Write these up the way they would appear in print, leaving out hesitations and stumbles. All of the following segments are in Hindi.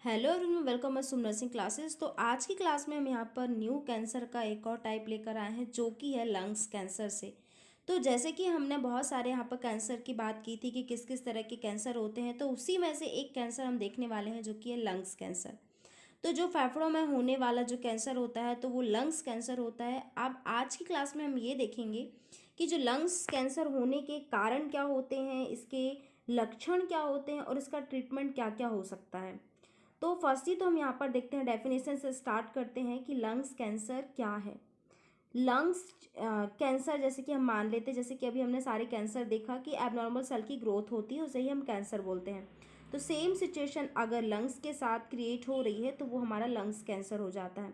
हेलो एवरीवन, वेलकम मैं सुम नर्सिंग क्लासेस। तो आज की क्लास में हम यहाँ पर न्यू कैंसर का एक और टाइप लेकर आए हैं जो कि है लंग्स कैंसर से। तो जैसे कि हमने बहुत सारे यहाँ पर कैंसर की बात की थी कि किस किस तरह के कैंसर होते हैं, तो उसी में से एक कैंसर हम देखने वाले हैं जो कि है लंग्स कैंसर। तो जो फेफड़ों में होने वाला जो कैंसर होता है तो वो लंग्स कैंसर होता है। अब आज की क्लास में हम ये देखेंगे कि जो लंग्स कैंसर होने के कारण क्या होते हैं, इसके लक्षण क्या होते हैं और इसका ट्रीटमेंट क्या क्या हो सकता है। तो फर्स्ट ही तो हम यहाँ पर देखते हैं, डेफिनेशन से स्टार्ट करते हैं कि लंग्स कैंसर क्या है। लंग्स कैंसर जैसे कि हम मान लेते हैं, जैसे कि अभी हमने सारे कैंसर देखा कि एबनॉर्मल सेल की ग्रोथ होती है, उसे ही हम कैंसर बोलते हैं। तो सेम सिचुएशन अगर लंग्स के साथ क्रिएट हो रही है तो वो हमारा लंग्स कैंसर हो जाता है।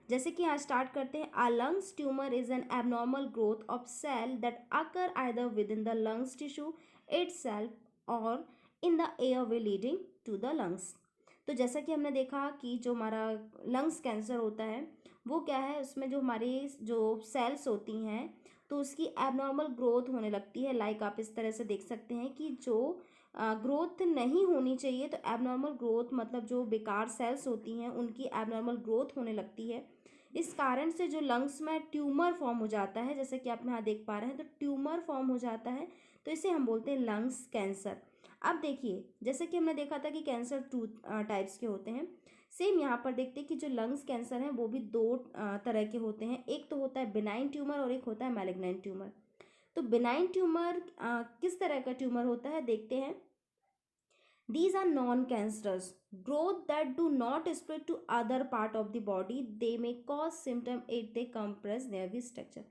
जैसे कि यहाँ स्टार्ट करते हैं, uh lungs tumour is an abnormal growth of cell that occur either within the lungs tissue itself और in the airway leading to the lungs. तो जैसा कि हमने देखा कि जो हमारा लंग्स कैंसर होता है वो क्या है, उसमें जो हमारी जो सेल्स होती हैं तो उसकी एबनॉर्मल ग्रोथ होने लगती है। लाइक आप इस तरह से देख सकते हैं कि जो ग्रोथ नहीं होनी चाहिए, तो एबनॉर्मल ग्रोथ मतलब जो बेकार सेल्स होती हैं उनकी एबनॉर्मल ग्रोथ होने लगती है। इस कारण से जो लंग्स में ट्यूमर फॉर्म हो जाता है, जैसे कि आप यहाँ देख पा रहे हैं, तो ट्यूमर फॉर्म हो जाता है, तो इसे हम बोलते हैं लंग्स कैंसर। अब देखिए, जैसे कि हमने देखा था कि कैंसर टू टाइप्स के होते हैं, सेम यहाँ पर देखते हैं कि जो लंग्स कैंसर हैं वो भी दो तरह के होते हैं। एक तो होता है बिनाइन ट्यूमर और एक होता है मैलिग्नेंट ट्यूमर। तो बिनाइन ट्यूमर किस तरह का ट्यूमर होता है देखते हैं। These are non-cancerous growth that do not spread to other part of the body. They may cause symptom if they compress nervous structure.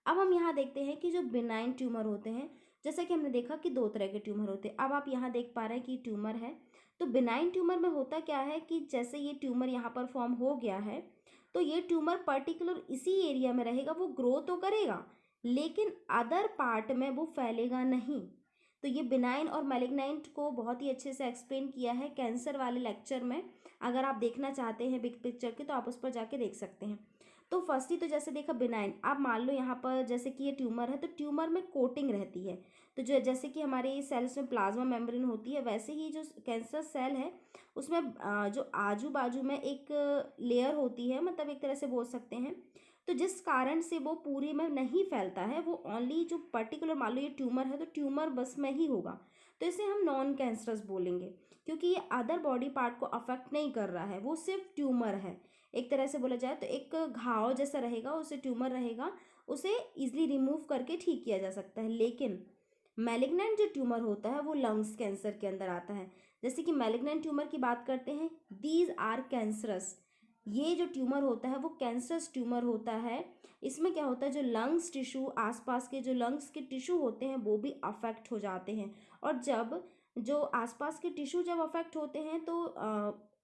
अब हम यहाँ देखते हैं कि जो बिनाइन ट्यूमर होते हैं, जैसा कि हमने देखा कि दो तरह के ट्यूमर होते हैं। अब आप यहाँ देख पा रहे हैं कि ट्यूमर है, तो बिनाइन ट्यूमर में होता क्या है कि जैसे ये ट्यूमर यहाँ पर फॉर्म हो गया है तो ये ट्यूमर पर्टिकुलर इसी एरिया में रहेगा, वो ग्रो तो करेगा लेकिन अदर पार्ट में वो फैलेगा नहीं। तो ये बिनाइन और मैलिग्नेंट को बहुत ही अच्छे से एक्सप्लेन किया है कैंसर वाले लेक्चर में। अगर आप देखना चाहते हैं बिग पिक्चर के तो आप उस पर जाके देख सकते हैं। तो फर्स्टली तो जैसे देखा बिनाइन, आप मान लो यहाँ पर जैसे कि ये ट्यूमर है तो ट्यूमर में कोटिंग रहती है। तो जो जैसे कि हमारे सेल्स में प्लाज्मा मेम्ब्रेन होती है, वैसे ही जो कैंसर सेल है उसमें जो आजू बाजू में एक लेयर होती है, मतलब एक तरह से बोल सकते हैं। तो जिस कारण से वो पूरी में नहीं फैलता है, वो ओनली जो पर्टिकुलर मान लो ये ट्यूमर है तो ट्यूमर बस में ही होगा, तो इसे हम नॉन कैंसरस बोलेंगे क्योंकि ये अदर बॉडी पार्ट को अफेक्ट नहीं कर रहा है, वो सिर्फ ट्यूमर है। एक तरह से बोला जाए तो एक घाव जैसा रहेगा, उसे ट्यूमर रहेगा, उसे इजिली रिमूव करके ठीक किया जा सकता है। लेकिन मैलिग्नेंट जो ट्यूमर होता है वो लंग्स कैंसर के अंदर आता है। जैसे कि मैलिग्नेंट ट्यूमर की बात करते हैं, दीज आर कैंसरस। ये जो ट्यूमर होता है वो कैंसरस ट्यूमर होता है। इसमें क्या होता है, जो लंग्स टिश्यू आसपास के जो लंग्स के टिश्यू होते हैं वो भी अफेक्ट हो जाते हैं। और जब जो आसपास के टिश्यू जब अफेक्ट होते हैं तो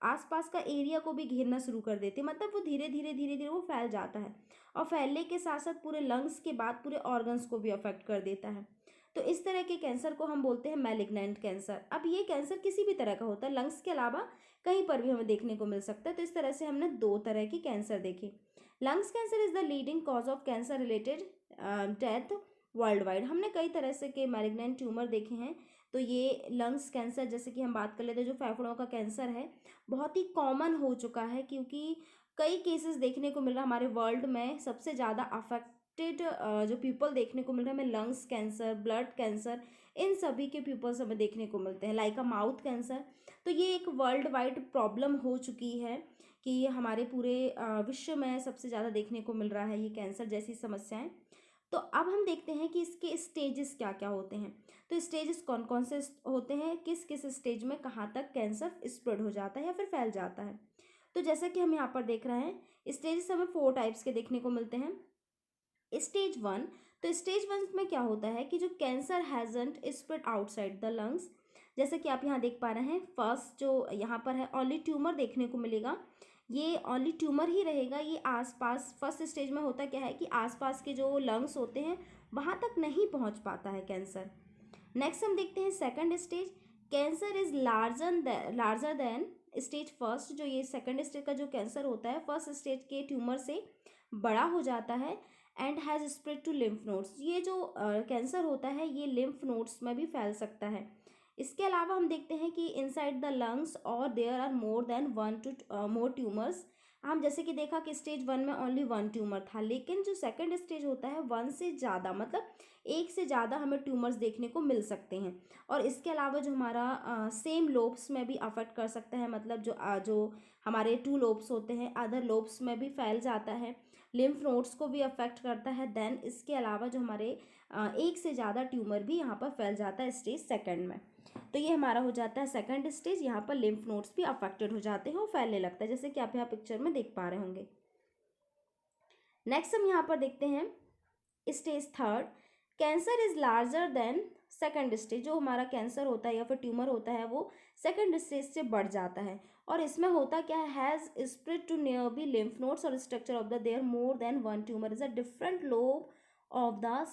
आसपास का एरिया को भी घेरना शुरू कर देते हैं, मतलब वो धीरे धीरे वो फैल जाता है और फैलने के साथ साथ पूरे लंग्स के बाद पूरे ऑर्गन्स को भी अफेक्ट कर देता है। तो इस तरह के कैंसर को हम बोलते हैं मैलिग्नेंट कैंसर। अब ये कैंसर किसी भी तरह का होता है, लंग्स के अलावा कहीं पर भी हमें देखने को मिल सकता है। तो इस तरह से हमने दो तरह के कैंसर देखे। Lungs cancer is the leading cause of cancer related death world wide. हमने कई तरह से के मैलिग्नेंट ट्यूमर देखे हैं। तो ये लंग्स कैंसर, जैसे कि हम बात कर लेते हैं, जो फेफड़ों का कैंसर है बहुत ही कॉमन हो चुका है क्योंकि कई केसेस देखने को मिल रहा है हमारे वर्ल्ड में। सबसे ज़्यादा अफेक्टेड जो पीपल देखने को मिल रहा है हमें लंग्स कैंसर, ब्लड कैंसर, इन सभी के पीपल्स हमें देखने को मिलते हैं, लाइक अ माउथ कैंसर। तो ये एक वर्ल्ड वाइड प्रॉब्लम हो चुकी है कि ये हमारे पूरे विश्व में सबसे ज़्यादा देखने को मिल रहा है ये कैंसर जैसी समस्याएं। तो अब हम देखते हैं कि इसके स्टेजेस क्या क्या होते हैं। तो स्टेजेस कौन कौन से होते हैं, किस किस स्टेज में कहाँ तक कैंसर स्प्रेड हो जाता है या फिर फैल जाता है। तो जैसा कि हम यहाँ पर देख रहे हैं, स्टेजेस हमें 4 टाइप्स के देखने को मिलते हैं। स्टेज 1, तो स्टेज 1 में क्या होता है कि जो cancer hasn't spread outside the lungs. जैसे कि आप यहाँ देख पा रहे हैं, फर्स्ट जो यहाँ पर है ओनली ट्यूमर देखने को मिलेगा, ये ओनली ट्यूमर ही रहेगा। ये आसपास फर्स्ट स्टेज में होता क्या है कि आसपास के जो लंग्स होते हैं वहाँ तक नहीं पहुँच पाता है कैंसर। नेक्स्ट हम देखते हैं second stage, cancer is larger than stage first. जो ये सेकंड स्टेज का जो कैंसर होता है फर्स्ट स्टेज के ट्यूमर से बड़ा हो जाता है and has spread to lymph nodes. ये जो कैंसर होता है ये लिम्फ नोड्स में भी फैल सकता है। इसके अलावा हम देखते हैं कि इनसाइड द लंग्स और there are more than 1 to more tumours. हम जैसे कि देखा कि स्टेज 1 में ओनली 1 ट्यूमर था, लेकिन जो सेकंड स्टेज होता है 1 से ज़्यादा, मतलब एक से ज़्यादा हमें ट्यूमर्स देखने को मिल सकते हैं। और इसके अलावा जो हमारा सेम लोब्स में भी अफेक्ट कर सकता है, मतलब जो हमारे 2 लोब्स होते हैं अदर लोब्स में भी फैल जाता है, लिम्फ नोड्स को भी अफेक्ट करता है। देन इसके अलावा जो हमारे एक से ज़्यादा ट्यूमर भी यहाँ पर फैल जाता है स्टेज सेकंड में। तो ये हमारा हो जाता है सेकंड स्टेज। यहाँ पर लिम्फ नोड्स भी अफेक्टेड हो जाते हैं और फैलने लगता है, जैसे कि आप यहाँ पिक्चर में देख पा रहे होंगे। नेक्स्ट हम यहाँ पर देखते हैं stage third, cancer is larger than second stage. जो हमारा कैंसर होता है या फिर ट्यूमर होता है वो सेकंड स्टेज से बढ़ जाता है। और इसमें होता क्या है, has spread to nearby lymph nodes और structure of the there more than 1 tumour is a different lobe of the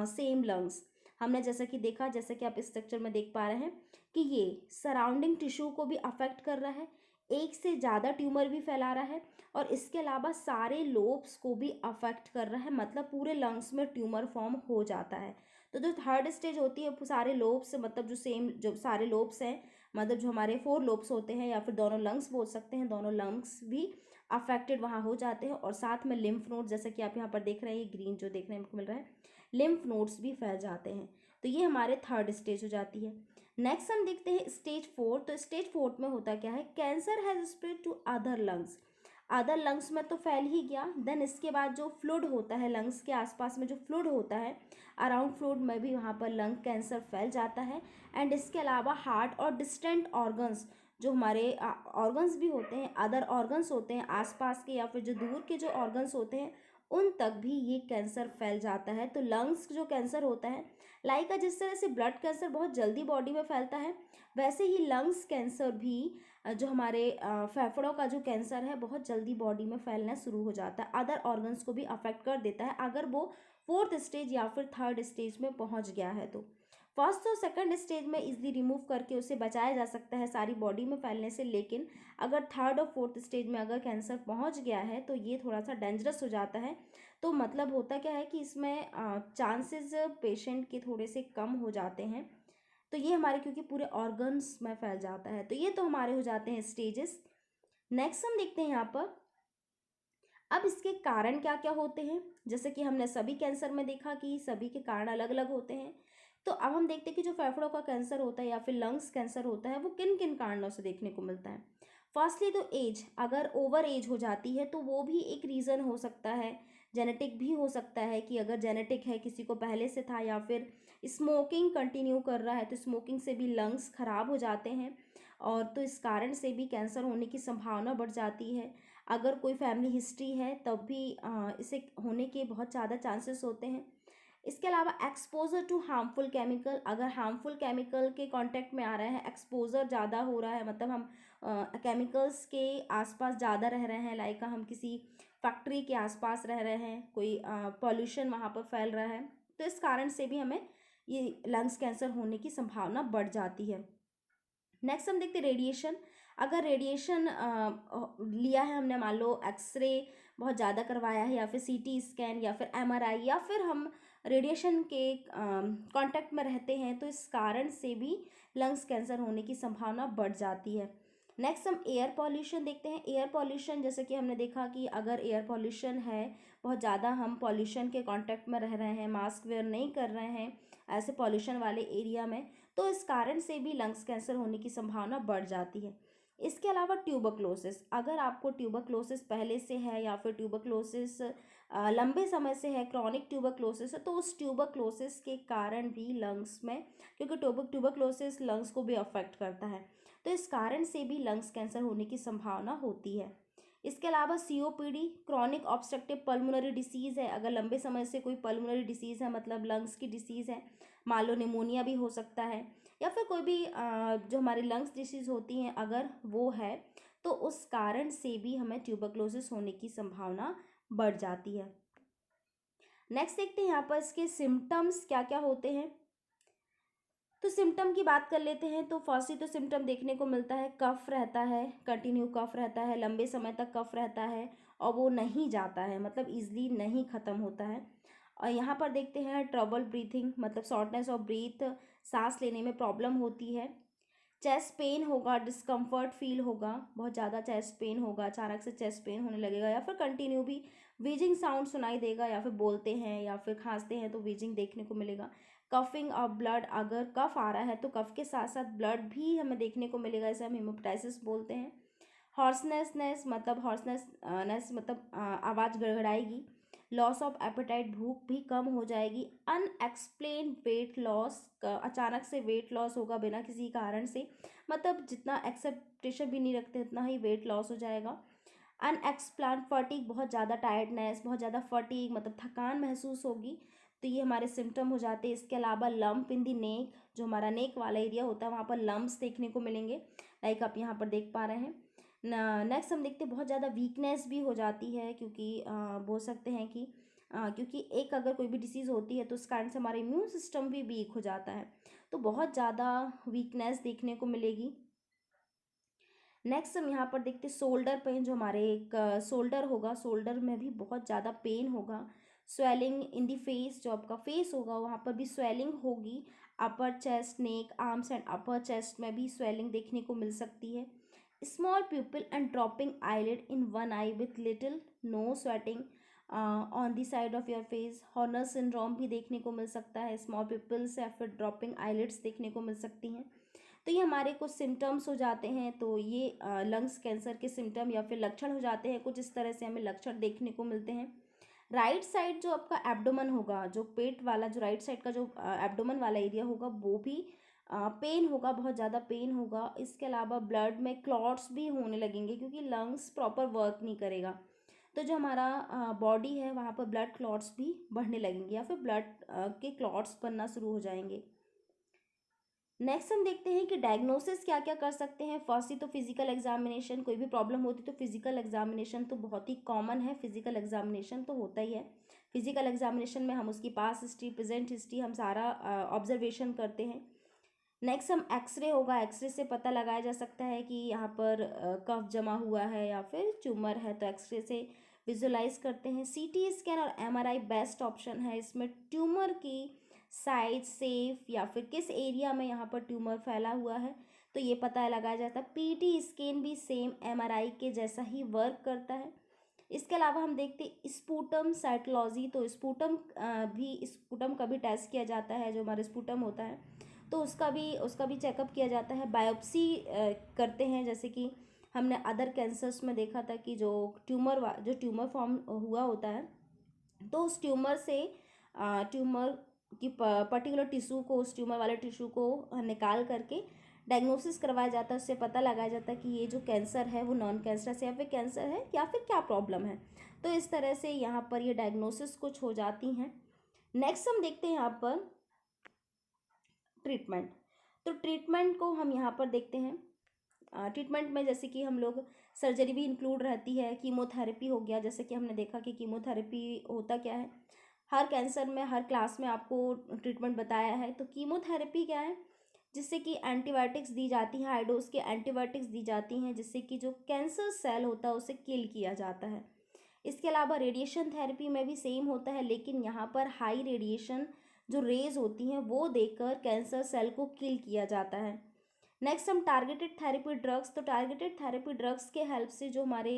same lungs. हमने जैसा कि देखा, जैसे कि आप स्ट्रक्चर में देख पा रहे हैं कि ये सराउंडिंग टिश्यू को भी अफेक्ट कर रहा है, एक से ज़्यादा ट्यूमर भी फैला रहा है, और इसके अलावा सारे लोब्स को भी अफेक्ट कर रहा है, मतलब पूरे लंग्स में ट्यूमर फॉर्म हो जाता है। तो जो थर्ड स्टेज होती है सारे लोब्स, मतलब जो सारे लोब्स हैं, मतलब जो हमारे 4 लोब्स होते हैं या फिर दोनों लंग्स बोल सकते हैं, दोनों लंग्स भी अफेक्टेड वहाँ हो जाते हैं। और साथ में लिम्फ नोड, जैसे कि आप यहाँ पर देख रहे हैं, ये ग्रीन जो देखने को मिल रहा है, लिम्फ नोड्स भी फैल जाते हैं। तो ये हमारे थर्ड स्टेज हो जाती है। नेक्स्ट हम देखते हैं स्टेज 4। तो स्टेज 4 में होता क्या है, cancer has spread to other lungs. Other lungs में तो फैल ही गया, देन इसके बाद जो फ्लूइड होता है लंग्स के आसपास में, जो फ्लूइड होता है अराउंड फ्लूइड में भी वहाँ पर लंग कैंसर फैल जाता है। एंड इसके अलावा हार्ट और डिस्टेंट ऑर्गन्स, जो हमारे ऑर्गन्स भी होते हैं, अदर ऑर्गन्स होते हैं आसपास के या फिर जो दूर के जो ऑर्गन्स होते हैं, उन तक भी ये कैंसर फैल जाता है। तो लंग्स जो कैंसर होता है, लाइक जिस तरह से ब्लड कैंसर बहुत जल्दी बॉडी में फैलता है, वैसे ही लंग्स कैंसर भी जो हमारे फेफड़ों का जो कैंसर है बहुत जल्दी बॉडी में फैलना शुरू हो जाता है, अदर ऑर्गन्स को भी अफेक्ट कर देता है अगर वो 4th स्टेज या फिर 3rd स्टेज में पहुंच गया है। तो फर्स्ट और सेकंड स्टेज में इजीली रिमूव करके उसे बचाया जा सकता है सारी बॉडी में फैलने से, लेकिन अगर 3rd और 4th स्टेज में अगर कैंसर पहुंच गया है तो ये थोड़ा सा डेंजरस हो जाता है। तो मतलब होता क्या है कि इसमें चांसेस पेशेंट के थोड़े से कम हो जाते हैं। तो ये हमारे क्योंकि पूरे ऑर्गन्स में फैल जाता है। तो ये तो हमारे हो जाते हैं स्टेजेस। नेक्स्ट हम देखते हैं यहाँ पर अब इसके कारण क्या क्या होते हैं। जैसे कि हमने सभी कैंसर में देखा कि सभी के कारण अलग अलग होते हैं। तो अब हम देखते हैं कि जो फेफड़ों का कैंसर होता है या फिर लंग्स कैंसर होता है वो किन किन कारणों से देखने को मिलता है। फर्स्टली तो एज, अगर ओवर एज हो जाती है तो वो भी एक रीज़न हो सकता है। जेनेटिक भी हो सकता है कि अगर जेनेटिक है, किसी को पहले से था, या फिर स्मोकिंग कंटिन्यू कर रहा है तो स्मोकिंग से भी लंग्स खराब हो जाते हैं, और तो इस कारण से भी कैंसर होने की संभावना बढ़ जाती है। अगर कोई फैमिली हिस्ट्री है तब भी इसे होने के बहुत ज़्यादा चांसेस होते हैं। इसके अलावा एक्सपोजर टू हार्मफुल केमिकल, अगर हार्मफुल केमिकल के कांटेक्ट में आ रहे हैं, एक्सपोजर ज़्यादा हो रहा है, मतलब हम केमिकल्स के आसपास ज़्यादा रह रहे हैं, लाइक हम किसी फैक्ट्री के आसपास रह रहे हैं, कोई पॉल्यूशन वहाँ पर फैल रहा है, तो इस कारण से भी हमें ये लंग्स कैंसर होने की संभावना बढ़ जाती है। नेक्स्ट हम देखते हैं रेडिएशन। अगर रेडिएशन लिया है हमने, मान लो एक्सरे बहुत ज़्यादा करवाया है, या फिर सीटी स्कैन या फिर एमआरआई, या फिर हम रेडिएशन के कांटेक्ट में रहते हैं, तो इस कारण से भी लंग्स कैंसर होने की संभावना बढ़ जाती है। नेक्स्ट हम एयर पॉल्यूशन देखते हैं। एयर पॉल्यूशन, जैसे कि हमने देखा कि अगर एयर पॉल्यूशन है बहुत ज़्यादा, हम पॉल्यूशन के कांटेक्ट में रह रहे हैं, मास्क वेयर नहीं कर रहे हैं ऐसे पॉल्यूशन वाले एरिया में, तो इस कारण से भी लंग्स कैंसर होने की संभावना बढ़ जाती है। इसके अलावा ट्यूबरक्लोसिस, अगर आपको ट्यूबरक्लोसिस पहले से है या फिर ट्यूबरक्लोसिस लंबे समय से है, क्रॉनिक ट्यूबरक्लोसिस है, तो उस ट्यूबरक्लोसिस के कारण भी लंग्स में, क्योंकि ट्यूबरक्लोसिस लंग्स को भी अफेक्ट करता है, तो इस कारण से भी लंग्स कैंसर होने की संभावना होती है। इसके अलावा COPD, chronic obstructive pulmonary disease है, अगर लंबे समय से कोई पल्मोनरी डिसीज़ है, मतलब लंग्स की डिसीज़ है, मान लो निमोनिया भी हो सकता है, या फिर कोई भी जो हमारी लंग्स डिसीज़ होती हैं अगर वो है, तो उस कारण से भी हमें ट्यूबरक्लोसिस होने की संभावना बढ़ जाती है। नेक्स्ट देखते हैं यहाँ पर इसके सिम्टम्स क्या क्या होते हैं। तो सिम्टम की बात कर लेते हैं। तो फर्स्ट ही तो सिम्टम देखने को मिलता है, कफ रहता है, कंटिन्यू कफ रहता है, लंबे समय तक कफ रहता है और वो नहीं जाता है, मतलब ईजिली नहीं ख़त्म होता है। और यहाँ पर देखते हैं ट्रबल ब्रीथिंग, मतलब शॉर्टनेस ऑफ ब्रीथ, सांस लेने में प्रॉब्लम होती है। चेस्ट पेन होगा, डिस्कम्फर्ट फील होगा, बहुत ज़्यादा चेस्ट पेन होगा, अचानक से चेस्ट पेन होने लगेगा, या फिर कंटिन्यू भी वीजिंग साउंड सुनाई देगा, या फिर बोलते हैं या फिर खांसते हैं तो वीजिंग देखने को मिलेगा। कफिंग और ब्लड, अगर कफ आ रहा है तो कफ के साथ साथ ब्लड भी हमें देखने को मिलेगा, इसे हम हेमोप्टाइसिस बोलते हैं। हॉर्सनेसनेस मतलब आवाज़ गड़गड़ाएगी। लॉस ऑफ एपेटाइट, भूख भी कम हो जाएगी। अनएक्सप्लेन्ड वेट लॉस, अचानक से वेट लॉस होगा बिना किसी कारण से, मतलब जितना एक्सेप्टेशन भी नहीं रखते उतना ही वेट लॉस हो जाएगा। अनएक्सप्लान फटीग, बहुत ज़्यादा टायर्डनेस, बहुत ज़्यादा फटीग मतलब थकान महसूस होगी, तो ये हमारे सिम्टम हो जाते हैं। इसके अलावा लम्प इन दी नेक, जो हमारा नेक वाला एरिया होता है वहाँ पर लम्प्स देखने को मिलेंगे, लाइक आप यहाँ पर देख पा रहे हैं। नेक्स्ट हम देखते हैं बहुत ज़्यादा वीकनेस भी हो जाती है, क्योंकि बोल सकते हैं कि क्योंकि एक अगर कोई भी डिसीज़ होती है तो उस कारण से हमारा इम्यून सिस्टम भी वीक हो जाता है, तो बहुत ज़्यादा वीकनेस देखने को मिलेगी। नेक्स्ट हम यहाँ पर देखते हैं शोल्डर पेन, जो हमारे एक शोल्डर होगा, शोल्डर में भी बहुत ज़्यादा पेन होगा। स्वेलिंग इन दी फेस, जो आपका फेस होगा वहाँ पर भी स्वेलिंग होगी। Upper chest, neck, arms and upper chest में भी स्वेलिंग देखने को मिल सकती है। Small pupil and drooping eyelid in one eye with little no sweating on the side of your face. Horner syndrome भी देखने को मिल सकता है, स्मॉल प्यूपिल्स या फिर ड्रॉपिंग आईलिड्स देखने को मिल सकती हैं। तो ये हमारे कुछ सिम्टम्स हो जाते हैं, तो ये लंग्स कैंसर के सिम्टम या फिर लक्षण हो जाते हैं, कुछ इस तरह से हमें लक्षण देखने को मिलते हैं। राइट साइड जो आपका एब्डोमन होगा, जो पेट वाला, जो राइट साइड का जो एब्डोमन वाला एरिया होगा वो भी पेन होगा, बहुत ज़्यादा पेन होगा। इसके अलावा ब्लड में क्लॉट्स भी होने लगेंगे, क्योंकि लंग्स प्रॉपर वर्क नहीं करेगा, तो जो हमारा बॉडी है वहाँ पर ब्लड क्लॉट्स भी बढ़ने लगेंगे, या फिर ब्लड के क्लॉट्स बनना शुरू हो जाएंगे। नेक्स्ट हम देखते हैं कि डायग्नोसिस क्या क्या कर सकते हैं। फर्स्ट ही तो फिजिकल एग्जामिनेशन, कोई भी प्रॉब्लम होती तो फिजिकल एग्जामिनेशन तो बहुत ही कॉमन है, फिजिकल एग्जामिनेशन तो होता ही है। फिजिकल एग्जामिनेशन में हम उसकी पास्ट हिस्ट्री, प्रेजेंट हिस्ट्री, हम सारा ऑब्जर्वेशन करते हैं। नेक्स्ट हम एक्सरे होगा, एक्सरे से पता लगाया जा सकता है कि यहाँ पर कफ जमा हुआ है या फिर ट्यूमर है, तो एक्सरे से विजुलाइज करते हैं। सीटी स्कैन और एमआरआई बेस्ट ऑप्शन है, इसमें ट्यूमर की साइज, सेफ या फिर किस एरिया में यहाँ पर ट्यूमर फैला हुआ है तो ये पता लगाया जाता है। पीटी स्कैन भी सेम एमआरआई के जैसा ही वर्क करता है। इसके अलावा हम देखते हैं स्पूटम साइटोलॉजी, तो स्पूटम का भी टेस्ट किया जाता है, जो हमारा स्पूटम होता है तो उसका भी चेकअप किया जाता है। बायोप्सी करते हैं, जैसे कि हमने अदर कैंसर्स में देखा था कि जो ट्यूमर फॉर्म हुआ होता है तो उस ट्यूमर से ट्यूमर की पर्टिकुलर टिश्यू को, उस ट्यूमर वाले टिश्यू को निकाल करके डायग्नोसिस करवाया जाता है, उससे पता लगाया जाता है कि ये जो कैंसर है वो नॉन कैंसरस या फिर कैंसर है या फिर क्या प्रॉब्लम है, तो इस तरह से यहाँ पर ये डायग्नोसिस कुछ हो जाती हैं। नेक्स्ट हम देखते हैं यहाँ पर ट्रीटमेंट, तो ट्रीटमेंट को हम यहाँ पर देखते हैं। ट्रीटमेंट में जैसे कि हम लोग सर्जरी भी इंक्लूड रहती है, कीमोथेरेपी हो गया, जैसे कि हमने देखा कि कीमोथेरेपी होता क्या है, हर कैंसर में हर क्लास में आपको ट्रीटमेंट बताया है। तो कीमोथेरेपी क्या है, जिससे कि एंटीबायोटिक्स दी जाती हैं, हाई डोज के एंटीबायोटिक्स दी जाती हैं, जिससे कि जो कैंसर सेल होता है उसे किल किया जाता है। इसके अलावा रेडिएशन थेरेपी में भी सेम होता है, लेकिन यहाँ पर हाई रेडिएशन जो रेज होती हैं वो देकर कैंसर सेल को किल किया जाता है। नेक्स्ट हम टारगेटेड थेरेपी ड्रग्स, तो टारगेटेड थेरेपी ड्रग्स के हेल्प से जो हमारे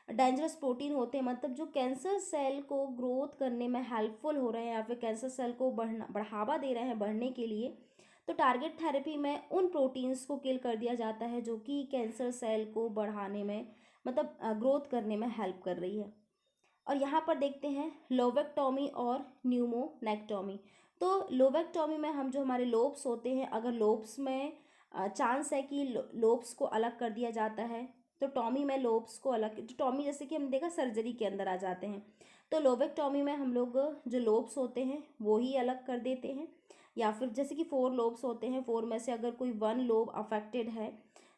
डेंजरस प्रोटीन होते हैं, मतलब जो कैंसर सेल को ग्रोथ करने में हेल्पफुल हो रहे हैं या फिर कैंसर सेल को बढ़ावा दे रहे हैं बढ़ने के लिए, तो टारगेट थेरेपी में उन प्रोटीन्स को किल कर दिया जाता है जो कि कैंसर सेल को बढ़ाने में, मतलब ग्रोथ करने में हेल्प कर रही है। और यहाँ पर देखते हैं लोबेक्टॉमी और न्यूमोनेक्टॉमी। तो लोबेक्टॉमी में हम जो हमारे लोब्स होते हैं, अगर लोब्स में चांस है कि लोब्स को अलग कर दिया जाता है, तो टॉमी में लोब्स को अलग, तो टॉमी जैसे कि हम देखा सर्जरी के अंदर आ जाते हैं, तो लोबेक्टॉमी में हम लोग जो लोब्स होते हैं वो ही अलग कर देते हैं, या फिर जैसे कि 4 लोब्स होते हैं, 4 में से अगर कोई 1 लोब अफेक्टेड है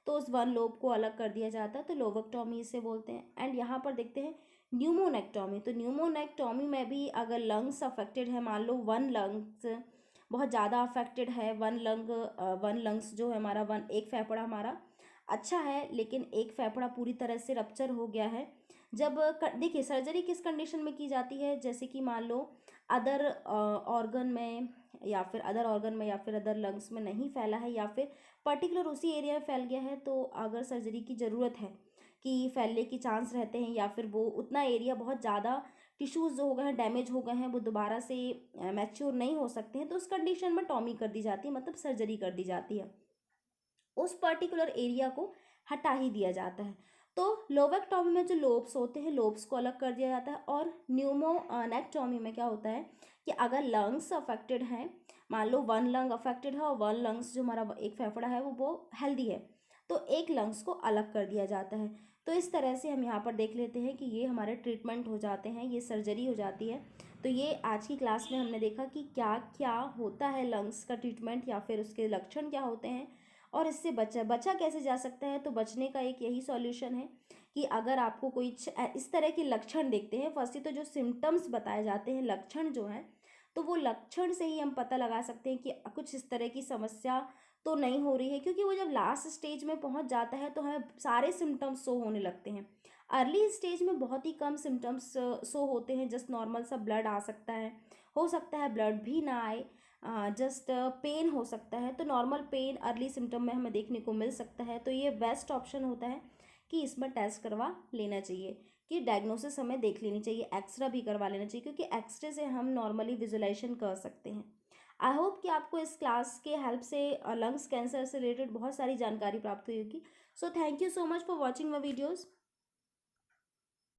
तो उस 1 लोब को अलग कर दिया जाता है, तो लोबेक्टॉमी इसे बोलते हैं। एंड यहाँ पर देखते हैं न्यूमोनेक्टॉमी, तो न्यूमोनेक्टॉमी में भी अगर लंग्स अफेक्टेड है, मान लो 1 लंग्स बहुत ज़्यादा अफेक्टेड है, 1 लंग्स जो है हमारा, एक फेफड़ा हमारा अच्छा है लेकिन एक फेफड़ा पूरी तरह से रप्चर हो गया है। जब देखिए सर्जरी किस कंडीशन में की जाती है, जैसे कि मान लो अदर ऑर्गन में या फिर अदर लंग्स में नहीं फैला है या फिर पर्टिकुलर उसी एरिया में फैल गया है, तो अगर सर्जरी की ज़रूरत है कि फैलने की चांस रहते हैं, या फिर वो उतना एरिया बहुत ज़्यादा टिश्यूज़ जो हो गए हैं, डैमेज हो गए हैं, वो दोबारा से मैच्योर नहीं हो सकते हैं, तो उस कंडीशन में टॉमी कर दी जाती है, मतलब सर्जरी कर दी जाती है। उस पर्टिकुलर एरिया को हटा ही दिया जाता है। तो लोबेक्टॉमी में जो लोब्स होते हैं, लोब्स को अलग कर दिया जाता है। और न्यूमोनेक्टॉमी में क्या होता है कि अगर लंग्स अफेक्टेड हैं, मान लो वन लंग अफेक्टेड है और वन लंग्स जो हमारा एक फेफड़ा है वो हेल्दी है, तो एक लंग्स को अलग कर दिया जाता है। तो इस तरह से हम यहाँ पर देख लेते हैं कि ये हमारे ट्रीटमेंट हो जाते हैं, ये सर्जरी हो जाती है। तो ये आज की क्लास में हमने देखा कि क्या क्या होता है लंग्स का ट्रीटमेंट, या फिर उसके लक्षण क्या होते हैं और इससे बचा कैसे जा सकता है। तो बचने का एक यही सॉल्यूशन है कि अगर आपको कोई इस तरह के लक्षण देखते हैं, फर्स्टली तो जो सिम्टम्स बताए जाते हैं, लक्षण जो हैं, तो वो लक्षण से ही हम पता लगा सकते हैं कि कुछ इस तरह की समस्या तो नहीं हो रही है, क्योंकि वो जब लास्ट स्टेज में पहुंच जाता है तो हमें सारे सिम्टम्स शो होने लगते हैं। अर्ली स्टेज में बहुत ही कम सिम्टम्स शो होते हैं, जस्ट नॉर्मल सा ब्लड आ सकता है, हो सकता है ब्लड भी ना आए, जस्ट पेन हो सकता है। तो नॉर्मल पेन अर्ली सिम्टम में हमें देखने को मिल सकता है। तो ये बेस्ट ऑप्शन होता है कि इसमें टेस्ट करवा लेना चाहिए, कि डायग्नोसिस हमें देख लेनी चाहिए, एक्सरे भी करवा लेना चाहिए, क्योंकि एक्सरे से हम नॉर्मली विजुलाइजेशन कर सकते हैं। आई होप कि आपको इस क्लास के हेल्प से लंग्स कैंसर से रिलेटेड बहुत सारी जानकारी प्राप्त हुई होगी। So thank you so much for watching my videos.